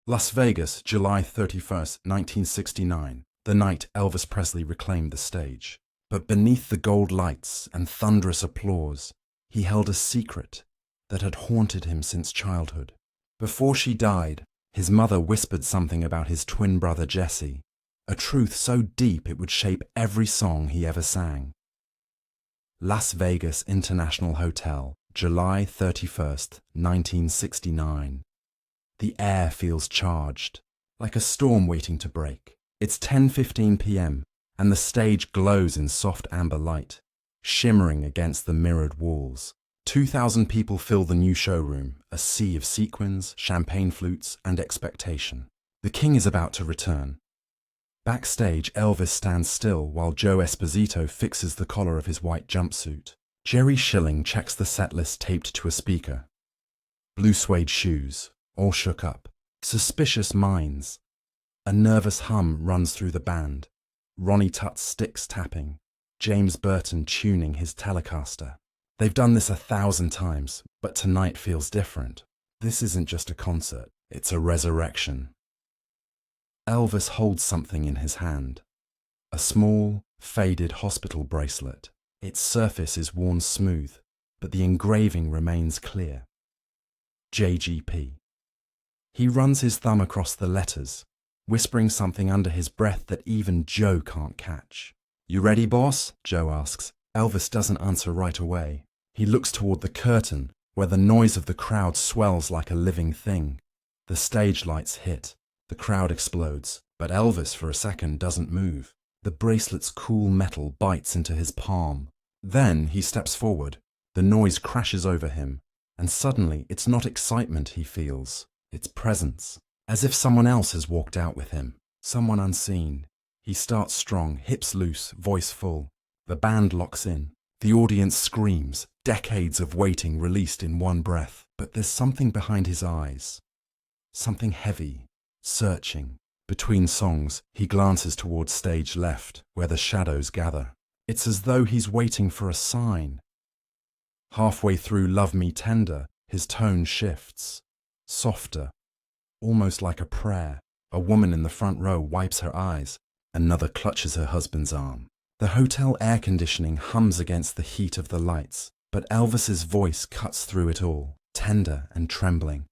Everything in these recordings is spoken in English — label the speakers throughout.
Speaker 1: Las Vegas, July 31st, 1969, the night Elvis Presley reclaimed the stage. But beneath the gold lights and thunderous applause, he held a secret that had haunted him since childhood. Before she died, his mother whispered something about his twin brother Jesse, a truth so deep it would shape every song he ever sang. Las Vegas International Hotel, July 31st, 1969. The air feels charged, like a storm waiting to break. It's 10:15 p.m., and the stage glows in soft amber light, shimmering against the mirrored walls. 2,000 people fill the new showroom, a sea of sequins, champagne flutes, and expectation. The king is about to return. Backstage, Elvis stands still while Joe Esposito fixes the collar of his white jumpsuit. Jerry Schilling checks the set list taped to a speaker. Blue suede shoes, all shook up. Suspicious minds. A nervous hum runs through the band. Ronnie Tutt's sticks tapping. James Burton tuning his Telecaster. They've done this 1,000 times, but tonight feels different. This isn't just a concert, it's a resurrection. Elvis holds something in his hand. A small, faded hospital bracelet. Its surface is worn smooth, but the engraving remains clear. JGP. He runs his thumb across the letters, whispering something under his breath that even Joe can't catch. "You ready, boss?" Joe asks. Elvis doesn't answer right away. He looks toward the curtain, where the noise of the crowd swells like a living thing. The stage lights hit. The crowd explodes, but Elvis for a second doesn't move. The bracelet's cool metal bites into his palm. Then he steps forward. The noise crashes over him, and suddenly it's not excitement he feels. It's presence, as if someone else has walked out with him, someone unseen. He starts strong, hips loose, voice full. The band locks in. The audience screams, decades of waiting released in one breath. But there's something behind his eyes. Something heavy, searching. Between songs, he glances towards stage left, where the shadows gather. It's as though he's waiting for a sign. Halfway through Love Me Tender, his tone shifts. Softer, almost like a prayer. A woman in the front row wipes her eyes. Another clutches her husband's arm. The hotel air conditioning hums against the heat of the lights, but Elvis's voice cuts through it all, tender and trembling.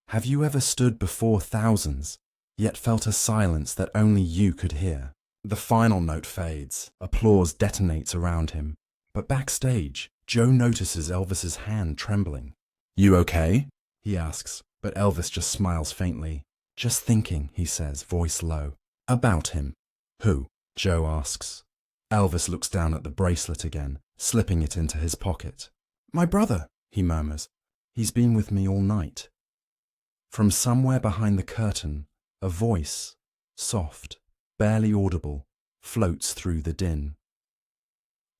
Speaker 1: Have you ever stood before thousands, yet felt a silence that only you could hear? The final note fades. Applause detonates around him. But backstage, Joe notices Elvis's hand trembling. "You okay?" he asks, but Elvis just smiles faintly. "Just thinking," he says, voice low. "About him." "Who?" Joe asks. Elvis looks down at the bracelet again, slipping it into his pocket. "My brother," he murmurs. "He's been with me all night." From somewhere behind the curtain, a voice, soft, barely audible, floats through the din.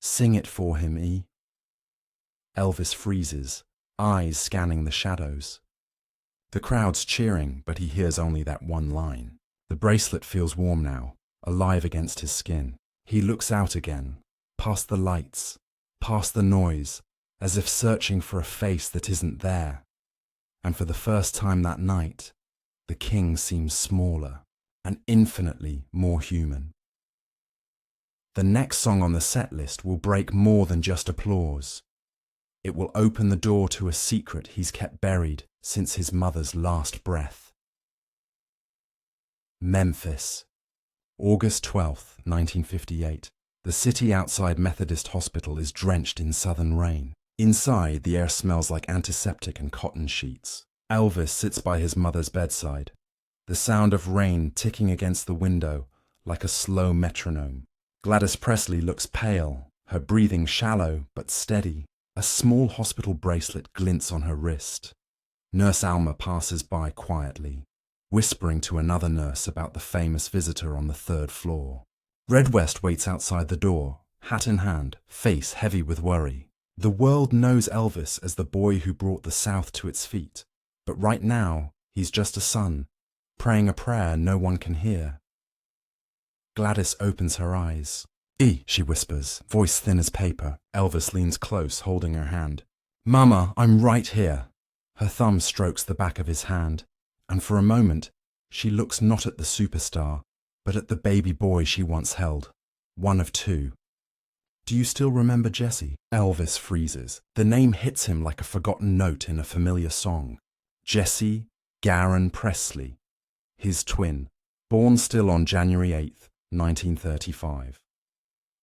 Speaker 1: "Sing it for him, E." Elvis freezes, eyes scanning the shadows. The crowd's cheering, but he hears only that one line. The bracelet feels warm now, alive against his skin. He looks out again, past the lights, past the noise, as if searching for a face that isn't there. And for the first time that night, the king seems smaller and infinitely more human. The next song on the set list will break more than just applause. It will open the door to a secret he's kept buried since his mother's last breath. Memphis, August 12th, 1958. The city outside Methodist Hospital is drenched in southern rain. Inside, the air smells like antiseptic and cotton sheets. Elvis sits by his mother's bedside, the sound of rain ticking against the window like a slow metronome. Gladys Presley looks pale, her breathing shallow but steady. A small hospital bracelet glints on her wrist. Nurse Alma passes by quietly, whispering to another nurse about the famous visitor on the 3rd floor. Red West waits outside the door, hat in hand, face heavy with worry. The world knows Elvis as the boy who brought the South to its feet, but right now he's just a son, praying a prayer no one can hear. Gladys opens her eyes. "E," she whispers, voice thin as paper. Elvis leans close, holding her hand. "Mama, I'm right here." Her thumb strokes the back of his hand. and for a moment, she looks not at the superstar, but at the baby boy she once held, one of two. Do you still remember Jesse? Elvis freezes. The name hits him like a forgotten note in a familiar song. Jesse Garon Presley, his twin, born still on January 8th, 1935.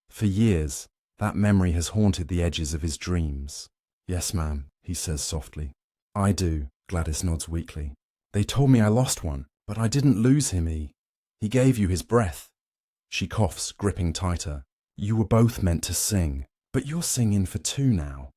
Speaker 1: For years, that memory has haunted the edges of his dreams. Yes, ma'am, he says softly. I do, Gladys nods weakly. They told me I lost one, but I didn't lose him, He gave you his breath. She coughs, gripping tighter. You were both meant to sing, but you're singing for two now.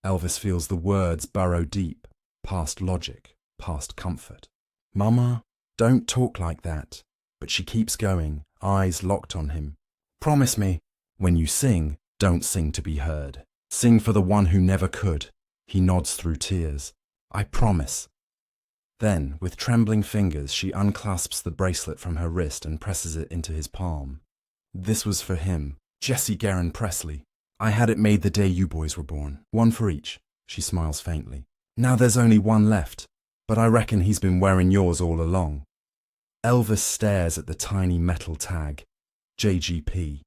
Speaker 1: Elvis feels the words burrow deep, past logic, past comfort. Mama, don't talk like that. But she keeps going, eyes locked on him. Promise me, when you sing, don't sing to be heard. Sing for the one who never could. He nods through tears. I promise. Then, with trembling fingers, she unclasps the bracelet from her wrist and presses it into his palm. This was for him, Jesse Garon Presley. I had it made the day you boys were born. One for each. She smiles faintly. Now there's only one left, but I reckon he's been wearing yours all along. Elvis stares at the tiny metal tag, JGP,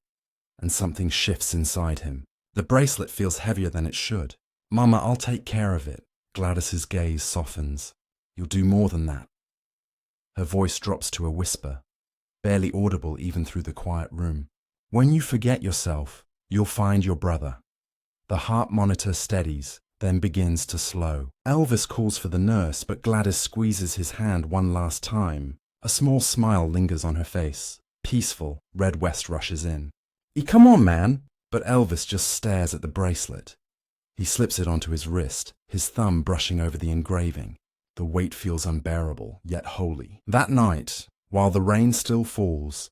Speaker 1: and something shifts inside him. The bracelet feels heavier than it should. Mama, I'll take care of it. Gladys's gaze softens. You'll do more than that. Her voice drops to a whisper, barely audible even through the quiet room. When you forget yourself, you'll find your brother. The heart monitor steadies, then begins to slow. Elvis calls for the nurse, but Gladys squeezes his hand one last time. A small smile lingers on her face. Peaceful, Red West rushes in. Come on, man! But Elvis just stares at the bracelet. He slips it onto his wrist, his thumb brushing over the engraving. The weight feels unbearable, yet holy. That night, while the rain still falls,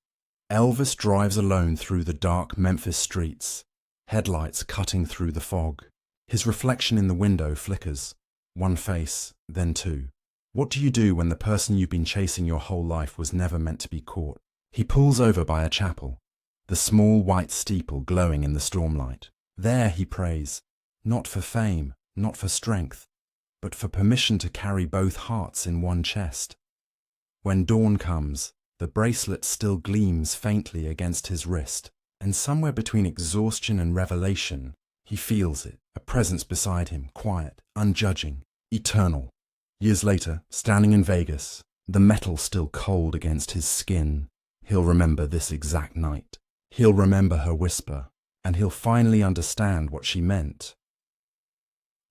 Speaker 1: Elvis drives alone through the dark Memphis streets, headlights cutting through the fog. His reflection in the window flickers. One face, then two. What do you do when the person you've been chasing your whole life was never meant to be caught? He pulls over by a chapel, the small white steeple glowing in the stormlight. There he prays, not for fame, not for strength, but for permission to carry both hearts in one chest. When dawn comes, the bracelet still gleams faintly against his wrist, and somewhere between exhaustion and revelation, he feels it, a presence beside him, quiet, unjudging, eternal. Years later, standing in Vegas, the metal still cold against his skin, he'll remember this exact night. He'll remember her whisper, and he'll finally understand what she meant.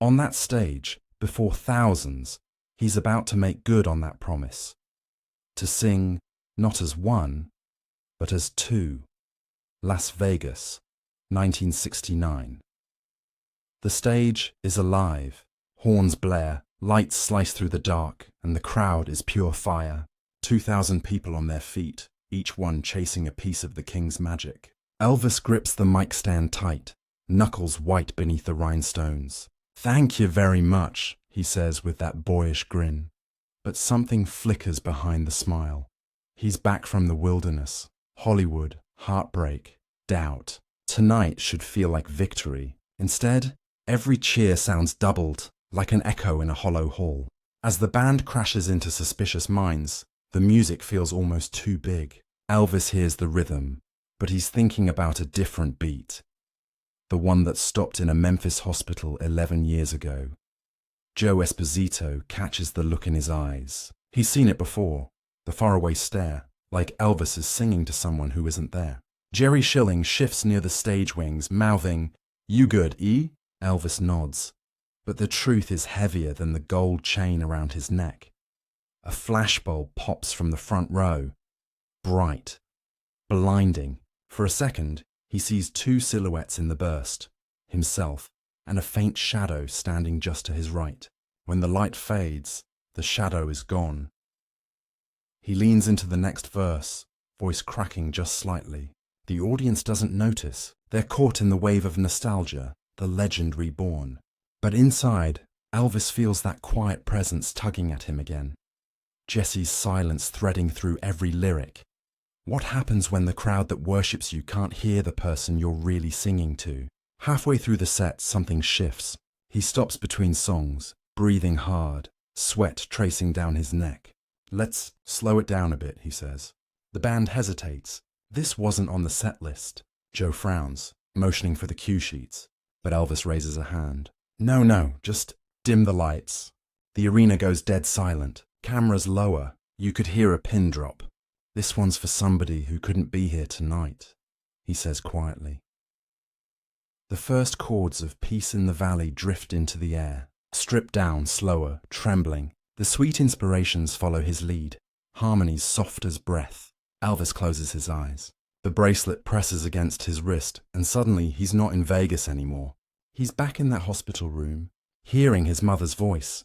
Speaker 1: On that stage, before thousands, he's about to make good on that promise. To sing, not as one, but as two. Las Vegas, 1969. The stage is alive. Horns blare, lights slice through the dark, and the crowd is pure fire. 2,000 people on their feet, each one chasing a piece of the king's magic. Elvis grips the mic stand tight, knuckles white beneath the rhinestones. Thank you very much, he says with that boyish grin. But something flickers behind the smile. He's back from the wilderness, Hollywood, heartbreak, doubt. Tonight should feel like victory. Instead, every cheer sounds doubled, like an echo in a hollow hall. As the band crashes into Suspicious Minds, the music feels almost too big. Elvis hears the rhythm, but he's thinking about a different beat. The one that stopped in a Memphis hospital 11 years ago. Joe Esposito catches the look in his eyes. He's seen it before, the faraway stare, like Elvis is singing to someone who isn't there. Jerry Schilling shifts near the stage wings, mouthing, "You good, E?" Elvis nods, but the truth is heavier than the gold chain around his neck. A flashbulb pops from the front row, bright, blinding. For a second, he sees two silhouettes in the burst, himself and a faint shadow standing just to his right. When the light fades, the shadow is gone. He leans into the next verse, voice cracking just slightly. The audience doesn't notice. They're caught in the wave of nostalgia, the legend reborn. But inside, Elvis feels that quiet presence tugging at him again. Jesse's silence threading through every lyric. What happens when the crowd that worships you can't hear the person you're really singing to? Halfway through the set, something shifts. He stops between songs, breathing hard, sweat tracing down his neck. "Let's slow it down a bit," he says. The band hesitates. This wasn't on the set list. Joe frowns, motioning for the cue sheets, but Elvis raises a hand. No, just dim the lights." The arena goes dead silent. Cameras lower. You could hear a pin drop. "This one's for somebody who couldn't be here tonight," he says quietly. The first chords of Peace in the Valley drift into the air, stripped down, slower, trembling. The sweet inspirations follow his lead, harmonies soft as breath. Elvis closes his eyes. The bracelet presses against his wrist, and suddenly he's not in Vegas anymore. He's back in that hospital room, hearing his mother's voice.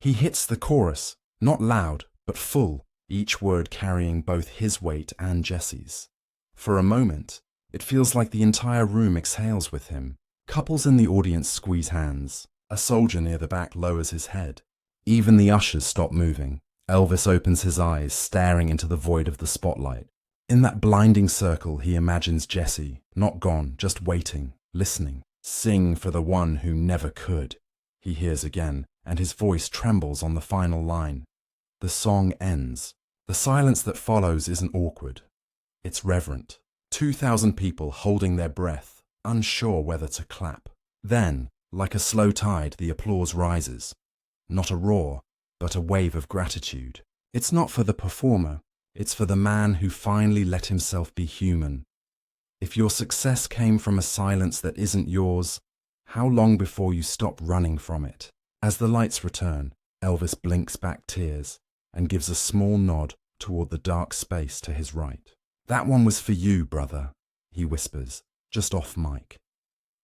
Speaker 1: He hits the chorus, not loud, but full, each word carrying both his weight and Jesse's. For a moment, it feels like the entire room exhales with him. Couples in the audience squeeze hands. A soldier near the back lowers his head. Even the ushers stop moving. Elvis opens his eyes, staring into the void of the spotlight. In that blinding circle, he imagines Jesse, not gone, just waiting, listening. "Sing for the one who never could," he hears again, and his voice trembles on the final line. The song ends. The silence that follows isn't awkward. It's reverent. 2,000 people holding their breath, unsure whether to clap. Then, like a slow tide, the applause rises. Not a roar, but a wave of gratitude. It's not for the performer. It's for the man who finally let himself be human. If your success came from a silence that isn't yours, how long before you stop running from it? As the lights return, Elvis blinks back tears and gives a small nod toward the dark space to his right. "That one was for you, brother," he whispers, just off mic.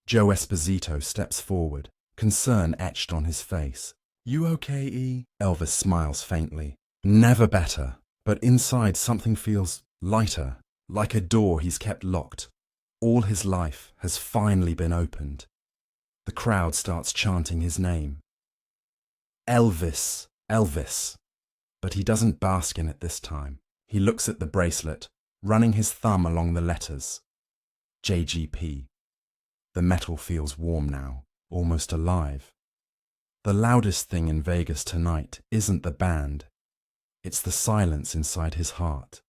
Speaker 1: Joe Esposito steps forward, concern etched on his face. "You okay, E?" Elvis smiles faintly. Never better, but inside something feels lighter, like a door he's kept locked. All his life has finally been opened. The crowd starts chanting his name. "Elvis, Elvis." But he doesn't bask in it this time. He looks at the bracelet, running his thumb along the letters. JGP. The metal feels warm now, almost alive. The loudest thing in Vegas tonight isn't the band. It's the silence inside his heart.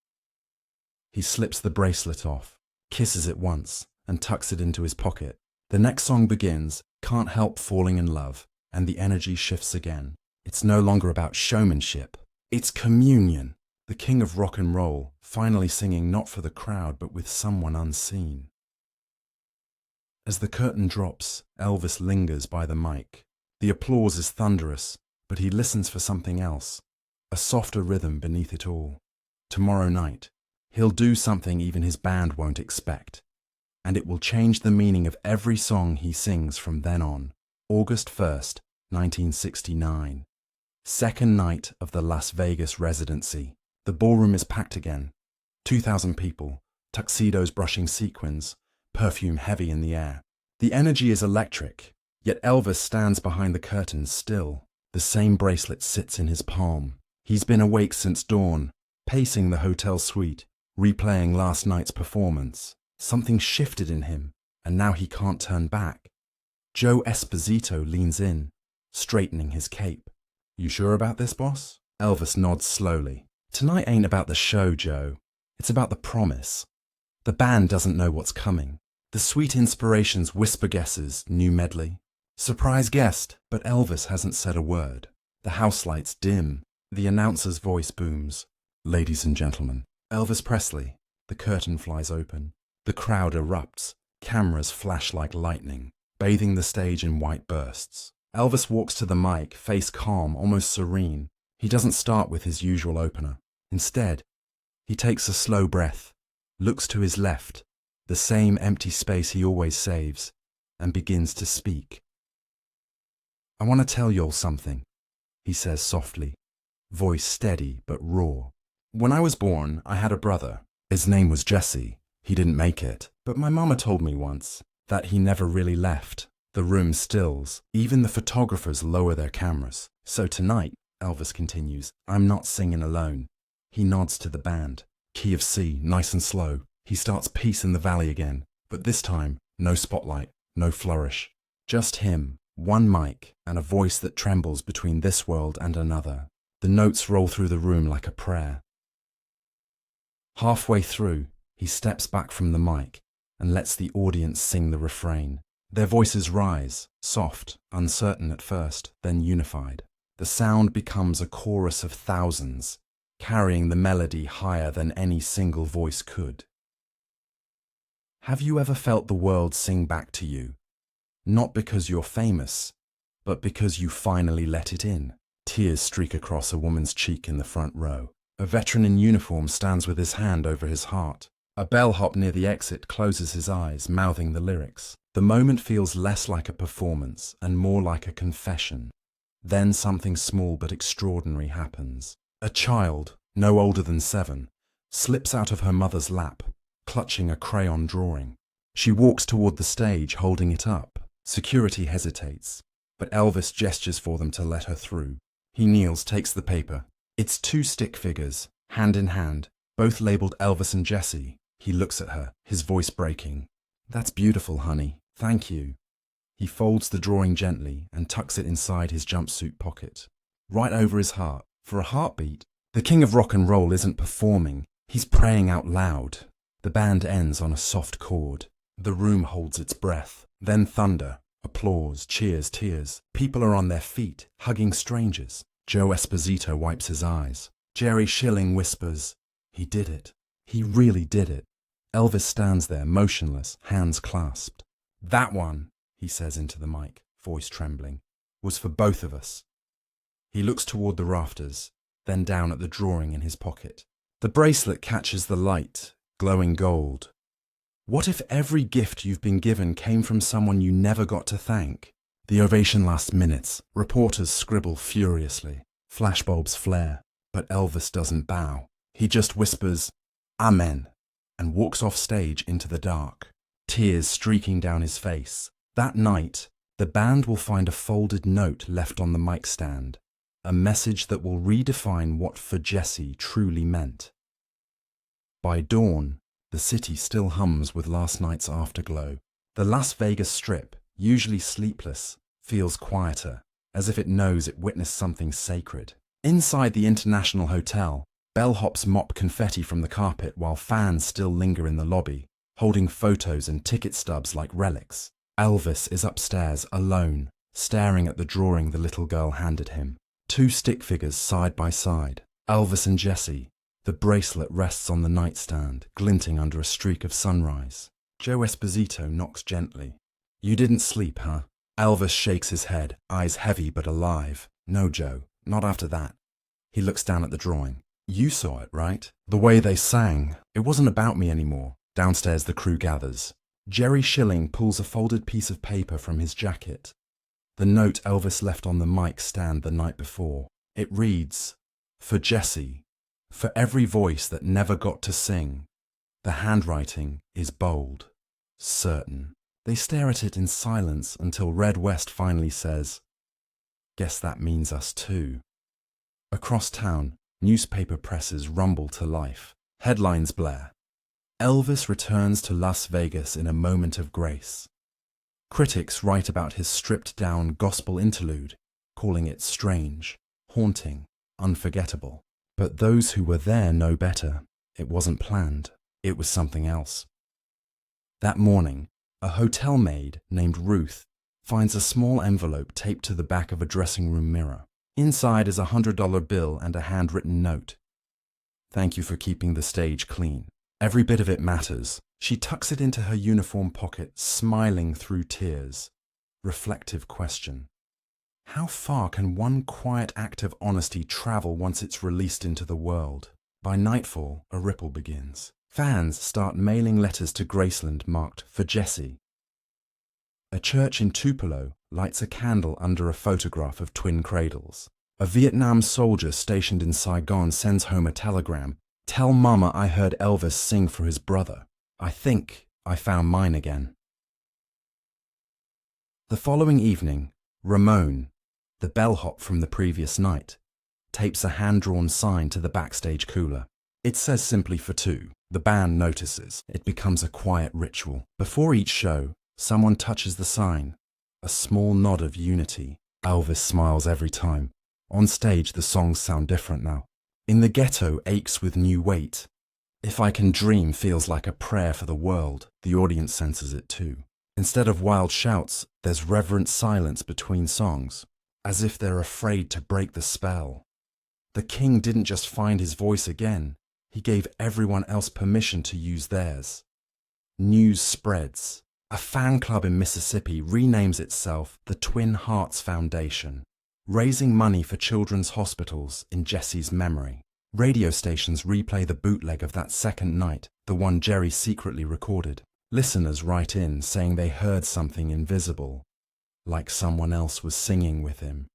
Speaker 1: He slips the bracelet off, kisses it once, and tucks it into his pocket. The next song begins, "Can't Help Falling in Love," and the energy shifts again. It's no longer about showmanship. It's communion. The king of rock and roll, finally singing not for the crowd, but with someone unseen. As the curtain drops, Elvis lingers by the mic. The applause is thunderous, but he listens for something else, a softer rhythm beneath it all. Tomorrow night, he'll do something even his band won't expect, and it will change the meaning of every song he sings from then on. August 1st, 1969. Second night of the Las Vegas residency. The ballroom is packed again. 2,000 people, tuxedos brushing sequins, perfume heavy in the air. The energy is electric, yet Elvis stands behind the curtains still. The same bracelet sits in his palm. He's been awake since dawn, pacing the hotel suite, replaying last night's performance. Something shifted in him, and now he can't turn back. Joe Esposito leans in, straightening his cape. "You sure about this, boss?" Elvis nods slowly. "Tonight ain't about the show, Joe. It's about the promise. The band doesn't know what's coming. The sweet inspirations whisper guesses, new medley. Surprise guest, but Elvis hasn't said a word. The house lights dim. The announcer's voice booms. Ladies and gentlemen, Elvis Presley." The curtain flies open. The crowd erupts. Cameras flash like lightning, bathing the stage in white bursts. Elvis walks to the mic, face calm, almost serene. He doesn't start with his usual opener. Instead, he takes a slow breath, looks to his left, the same empty space he always saves, and begins to speak. "I want to tell y'all something," he says softly, voice steady but raw. "When I was born, I had a brother. His name was Jesse. He didn't make it, but my mama told me once that he never really left. The room stills. Even the photographers lower their cameras. So tonight," Elvis continues, "I'm not singing alone." He nods to the band. Key of C, nice and slow. He starts Peace in the Valley again, but this time, no spotlight, no flourish. Just him, One mic and a voice that trembles between this world and another. The notes roll through the room like a prayer. Halfway through, he steps back from the mic and lets the audience sing the refrain. Their voices rise, soft, uncertain at first, then unified. The sound becomes a chorus of thousands, carrying the melody higher than any single voice could. Have you ever felt the world sing back to you? Not because you're famous, but because you finally let it in. Tears streak across a woman's cheek in the front row. A veteran in uniform stands with his hand over his heart. A bellhop near the exit closes his eyes, mouthing the lyrics. The moment feels less like a performance and more like a confession. Then something small but extraordinary happens. A child, no older than 7, slips out of her mother's lap, clutching a crayon drawing. She walks toward the stage, holding it up. Security hesitates, but Elvis gestures for them to let her through. He kneels, takes the paper. It's 2 stick figures, hand in hand, both labeled Elvis and Jessie. He looks at her, his voice breaking. "That's beautiful, honey. Thank you." He folds the drawing gently and tucks it inside his jumpsuit pocket, right over his heart. For a heartbeat, the king of rock and roll isn't performing. He's praying out loud. The band ends on a soft chord. The room holds its breath. Then thunder, applause, cheers, tears. People are on their feet, hugging strangers. Joe Esposito wipes his eyes. Jerry Schilling whispers, "He did it. He really did it." Elvis stands there, motionless, hands clasped. "That one," he says into the mic, voice trembling, "was for both of us." He looks toward the rafters, then down at the drawing in his pocket. The bracelet catches the light, glowing gold. What if every gift you've been given came from someone you never got to thank? The ovation lasts minutes. Reporters scribble furiously. Flashbulbs flare. But Elvis doesn't bow. He just whispers, "Amen," and walks off stage into the dark, tears streaking down his face. That night, the band will find a folded note left on the mic stand, a message that will redefine what "For Jessie" truly meant. By dawn, the city still hums with last night's afterglow. The Las Vegas Strip, usually sleepless, feels quieter, as if it knows it witnessed something sacred. Inside the International Hotel, bellhops mop confetti from the carpet while fans still linger in the lobby, holding photos and ticket stubs like relics. Elvis is upstairs, alone, staring at the drawing the little girl handed him. 2 stick figures side by side, Elvis and Jessie. The bracelet rests on the nightstand, glinting under a streak of sunrise. Joe Esposito knocks gently. "You didn't sleep, huh?" Elvis shakes his head, eyes heavy but alive. "No, Joe, not after that." He looks down at the drawing. "You saw it, right? The way they sang. It wasn't about me anymore." Downstairs the crew gathers. Jerry Schilling pulls a folded piece of paper from his jacket. The note Elvis left on the mic stand the night before. It reads, "For Jessie. For every voice that never got to sing." The handwriting is bold, certain. They stare at it in silence until Red West finally says, "Guess that means us too." Across town, newspaper presses rumble to life. Headlines blare. Elvis returns to Las Vegas in a moment of grace. Critics write about his stripped-down gospel interlude, calling it strange, haunting, unforgettable. But those who were there know better. It wasn't planned. It was something else. That morning, a hotel maid named Ruth finds a small envelope taped to the back of a dressing room mirror. Inside is a $100 bill and a handwritten note. "Thank you for keeping the stage clean. Every bit of it matters." She tucks it into her uniform pocket, smiling through tears. Reflective question. How far can one quiet act of honesty travel once it's released into the world? By nightfall, a ripple begins. Fans start mailing letters to Graceland marked "For Jessie." A church in Tupelo lights a candle under a photograph of twin cradles. A Vietnam soldier stationed in Saigon sends home a telegram. "Tell Mama I heard Elvis sing for his brother. I think I found mine again." The following evening, Ramon, the bellhop from the previous night, tapes a hand-drawn sign to the backstage cooler. It says simply "For two." The band notices. It becomes a quiet ritual. Before each show, someone touches the sign, a small nod of unity. Elvis smiles every time. On stage, the songs sound different now. In the Ghetto aches with new weight. If I Can Dream feels like a prayer for the world. The audience senses it too. Instead of wild shouts, there's reverent silence between songs, as if they're afraid to break the spell. The king didn't just find his voice again, he gave everyone else permission to use theirs. News spreads. A fan club in Mississippi renames itself the Twin Hearts Foundation, raising money for children's hospitals in Jesse's memory. Radio stations replay the bootleg of that second night, the one Jerry secretly recorded. Listeners write in saying they heard something invisible, like someone else was singing with him.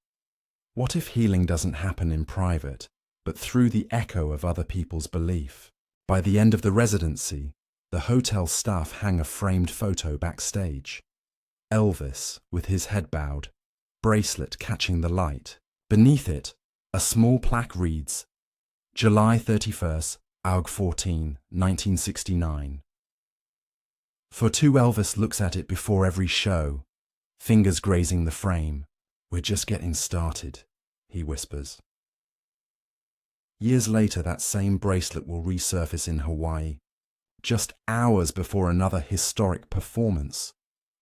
Speaker 1: What if healing doesn't happen in private, but through the echo of other people's belief? By the end of the residency, the hotel staff hang a framed photo backstage. Elvis, with his head bowed, bracelet catching the light. Beneath it, a small plaque reads, July 31st, Aug 14, 1969. For two, Elvis looks at it before every show, fingers grazing the frame. We're just getting started, he whispers. Years later, that same bracelet will resurface in Hawaii, just hours before another historic performance,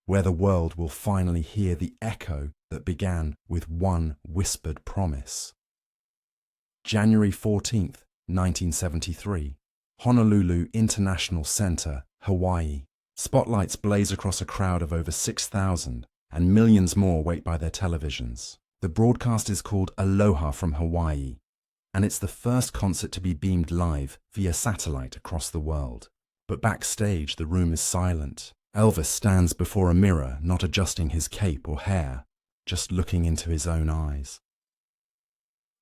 Speaker 1: where the world will finally hear the echo that began with one whispered promise. January 14th, 1973, Honolulu International Center, Hawaii. Spotlights blaze across a crowd of over 6,000, and millions more wait by their televisions. The broadcast is called Aloha from Hawaii, and it's the first concert to be beamed live via satellite across the world. But backstage, the room is silent. Elvis stands before a mirror, not adjusting his cape or hair, just looking into his own eyes.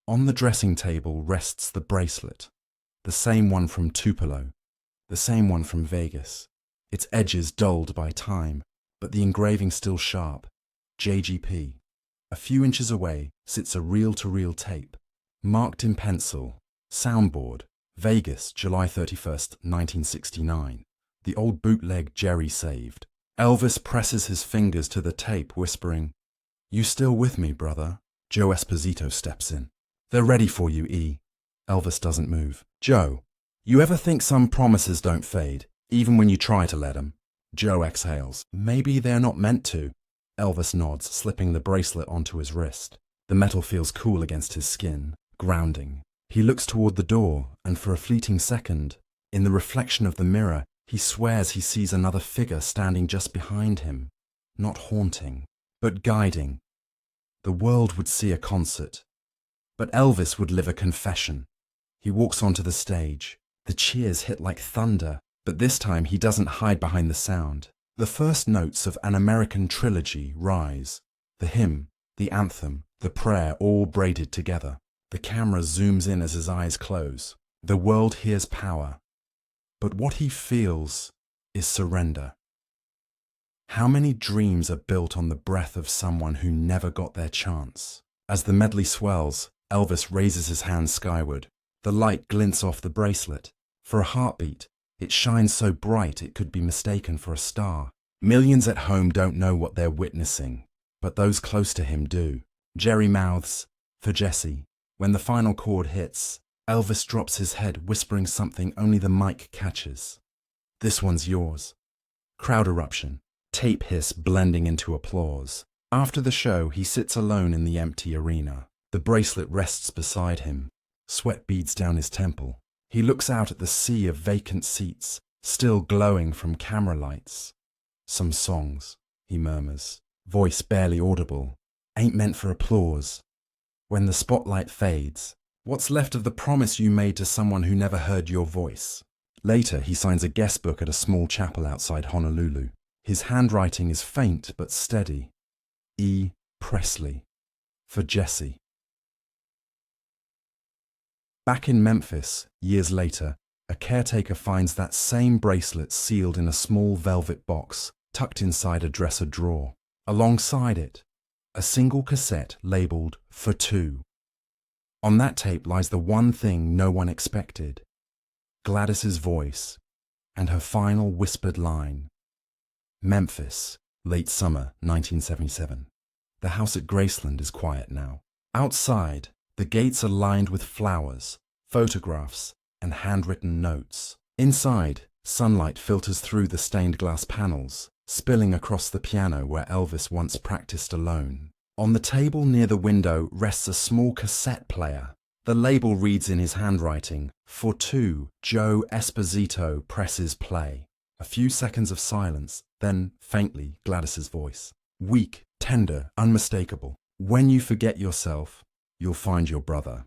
Speaker 1: On the dressing table rests the bracelet, the same one from Tupelo, the same one from Vegas. Its edges dulled by time, but the engraving still sharp. JGP. A few inches away sits a reel-to-reel tape, marked in pencil, soundboard, Vegas, July 31st, 1969. The old bootleg Jerry saved. Elvis presses his fingers to the tape, whispering, "You still with me, brother?" Joe Esposito steps in. "They're ready for you, E." Elvis doesn't move. "Joe, you ever think some promises don't fade, even when you try to let them?" Joe exhales. "Maybe they're not meant to." Elvis nods, slipping the bracelet onto his wrist. The metal feels cool against his skin, grounding. He looks toward the door, and for a fleeting second, in the reflection of the mirror, he swears he sees another figure standing just behind him, not haunting, but guiding. The world would see a concert, but Elvis would live a confession. He walks onto the stage. The cheers hit like thunder, but this time he doesn't hide behind the sound. The first notes of an American trilogy rise. The hymn, the anthem, the prayer, all braided together. The camera zooms in as his eyes close. The world hears power, but what he feels is surrender. How many dreams are built on the breath of someone who never got their chance? As the medley swells, Elvis raises his hand skyward. The light glints off the bracelet. For a heartbeat, it shines so bright it could be mistaken for a star. Millions at home don't know what they're witnessing, but those close to him do. Jerry mouths, "For Jesse." When the final chord hits, Elvis drops his head, whispering something only the mic catches. "This one's yours." Crowd eruption, tape hiss blending into applause. After the show, he sits alone in the empty arena. The bracelet rests beside him. Sweat beads down his temple. He looks out at the sea of vacant seats, still glowing from camera lights. "Some songs," he murmurs, voice barely audible, "ain't meant for applause." When the spotlight fades, what's left of the promise you made to someone who never heard your voice? Later, he signs a guest book at a small chapel outside Honolulu. His handwriting is faint but steady. E. Presley. For Jesse. Back in Memphis, years later, a caretaker finds that same bracelet sealed in a small velvet box tucked inside a dresser drawer. Alongside it, a single cassette labeled "For Two." On that tape lies the one thing no one expected: Gladys's voice and her final whispered line, "Memphis, Late summer, 1977. The house at Graceland is quiet now. Outside, the gates are lined with flowers, photographs, and handwritten notes. Inside, sunlight filters through the stained glass panels, spilling across the piano where Elvis once practiced alone. On the table near the window rests a small cassette player. The label reads in his handwriting, "For two, Joe Esposito presses play." A few seconds of silence, then, faintly, Gladys's voice. Weak, tender, unmistakable. "When you forget yourself, you'll find your brother."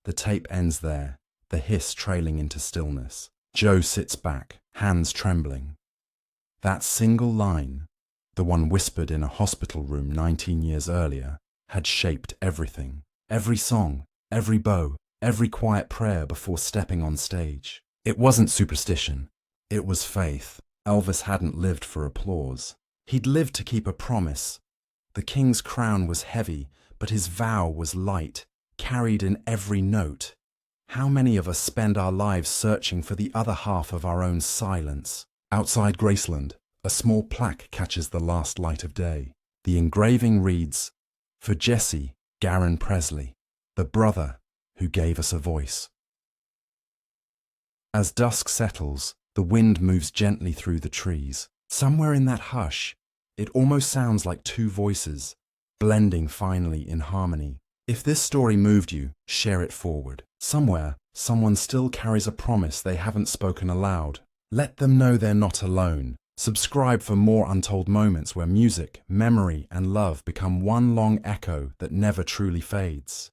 Speaker 1: The tape ends there, the hiss trailing into stillness. Joe sits back, hands trembling. That single line, the one whispered in a hospital room 19 years earlier, had shaped everything. Every song, every bow, every quiet prayer before stepping on stage. It wasn't superstition. It was faith. Elvis hadn't lived for applause. He'd lived to keep a promise. The king's crown was heavy, but his vow was light, carried in every note. How many of us spend our lives searching for the other half of our own silence? Outside Graceland, a small plaque catches the last light of day. The engraving reads, "For Jesse, Garin Presley, the brother who gave us a voice." As dusk settles, the wind moves gently through the trees. Somewhere in that hush, it almost sounds like two voices, blending finally in harmony. If this story moved you, share it forward. Somewhere, someone still carries a promise they haven't spoken aloud. Let them know they're not alone. Subscribe for more untold moments where music, memory, and love become one long echo that never truly fades.